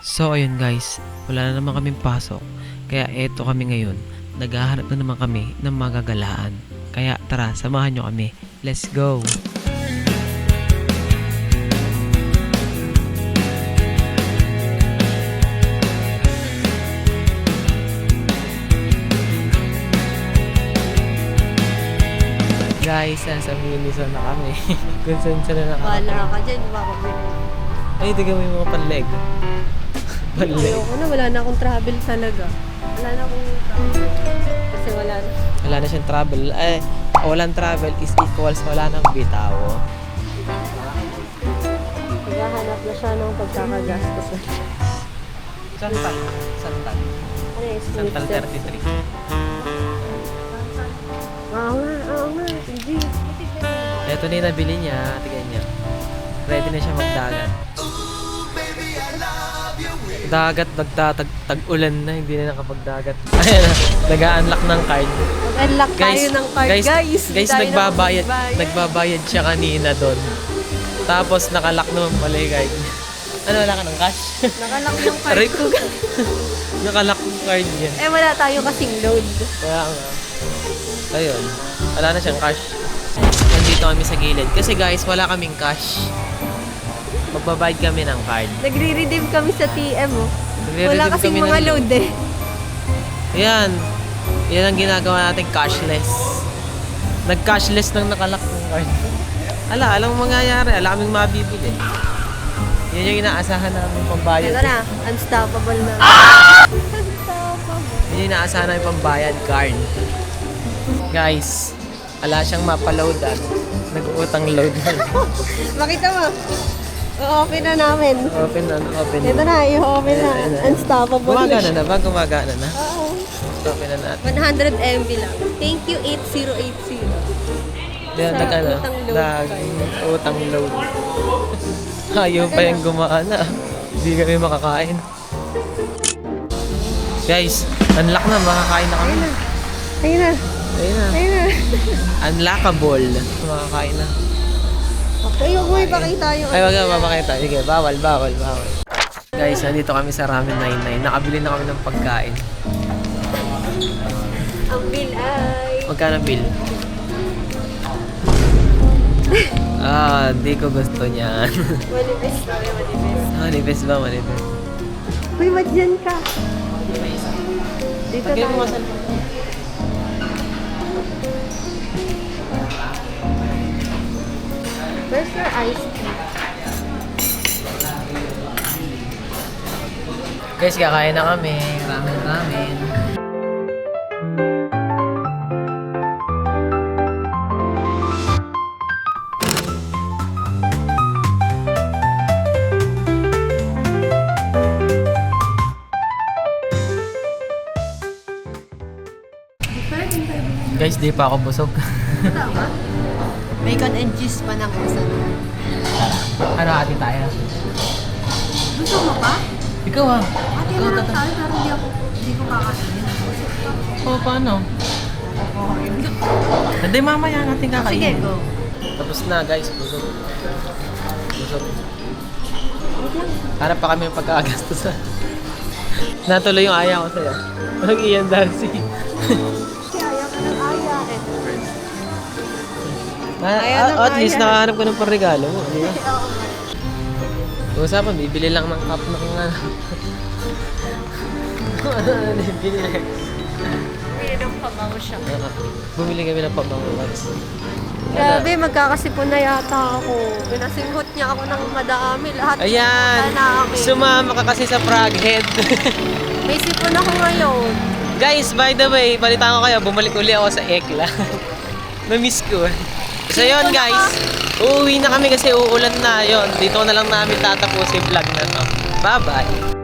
So ayun guys, wala na naman kaming pasok. Kaya eto kami ngayon. Naghahanap na naman kami ng magagalaan. Kaya tara, samahan nyo kami. Let's go! Guys, nasa Minison na kami. Kung saan na nakakapit. Wala ka dyan, makakabili. Ay, tignan mo yung mga panleg. Panleg. Ayoko na, wala na akong travel talaga. Wala na akong travel. Kasi wala na. Wala na siyang travel. Walang travel is equals wala nang bitaw. Naghahanap na siya ng pagkakagastos. Santal. Santal. Ano yung Santal snip 33. Oo nga. Hindi. Ito na yung nabili niya. Tignan niya. Ready na siya magdagat. Dagat, tag-ulan na. Hindi na nakapagdagat. Ayan na. Nag-unlock ng card. Mag-unlock tayo ng card, guys. Guys, nagbabayad siya kanina doon. Tapos nakalock naman pala yung card. Ano, wala ka ng cash? Nakalock yung card. Aray ko. Nakalock yung card niya. Eh, wala tayo kasing load. Kaya nga. Ayun. Wala na siyang cash. Nandito kami sa gilid. Kasi guys, wala kaming cash. Magbabayad kami ng card. Nagre-redeem kami sa TM, oh. Nagre-redeem Wala kasing kami mga ng- load, eh. Yan. Yan ang ginagawa natin, cashless. Nag-cashless nang nakalock ng card. Alam mo mangyayari. Alam kaming mabibili. Yan yung inaasahan namin pambayad. Ito na, unstoppable na. Yan yung inaasahan namin pambayad card. Guys, wala siyang mapaloadan. Nag-uutang load na. Makita mo. O-open na namin. Open na. Ito na, i-open na. Ayan, ayan. Unstoppable Gumagana siya. na ba? Gumagana na. Oo. Open na natin. 100 MB lang. Thank you, 8080. Yan, Sa utang load Nag-utang load. Ayaw pa yung gumana. Hindi kami makakain. Guys, unlock na. Makakain na kami. Ayun na. Ayun na. Ayun na. Unlockable. Makakain na. Okay, huwag mo ipakita yung... Ay, wag na mapakita. Sige, bawal. Guys, nandito kami sa Ramen 99. Nakabili na kami ng pagkain. Ang bill ay... Magkano bill? Di ko gusto niyan. Manifest kami, manifest. Manifest ba? Manifest. Uy, ba't dyan ka? Dito Lagyan mo tayo. sa- Where's your iced tea? Guys, kakain na kami. Ramen. Guys, di pa ako busog. Bacon and cheese pa ng usan. Ano, ati tayo? Gusto mo pa? Ikaw ah. Ate Ikaw, na lang tata. tayo, pero hindi ko kakainin. Oo, paano? Hindi, mamaya natin Sige, kakainin. go. Tapos na guys, busog. Harap pa kami yung pagkakagastos. Natuloy yung aya ko sa'yo. Ang Ian Darcy. Kasi ayaw ka ng aya eh. Ayaw ng At least aya. nakahanap ko ng parregalo mo. Di ba? Oo nga. Usapan, bibili lang ng cup ng ano. Bibili lang. Bili ng pabango siya. Bumili kami ng pabango guys. Grabe, magkakasipon na yata ako. Pinasinghot niya ako ng madami. Lahat Ayan! na namin. Sumama ka kasi sa Froghead. May sipon ako ngayon. Guys, by the way, balitaan ko kayo, bumalik uli ako sa Ekla. Na-miss ko. So yun guys, uuwi na kami kasi uulan na. Yun, dito na lang namin tatapos yung vlog na to. Bye-bye!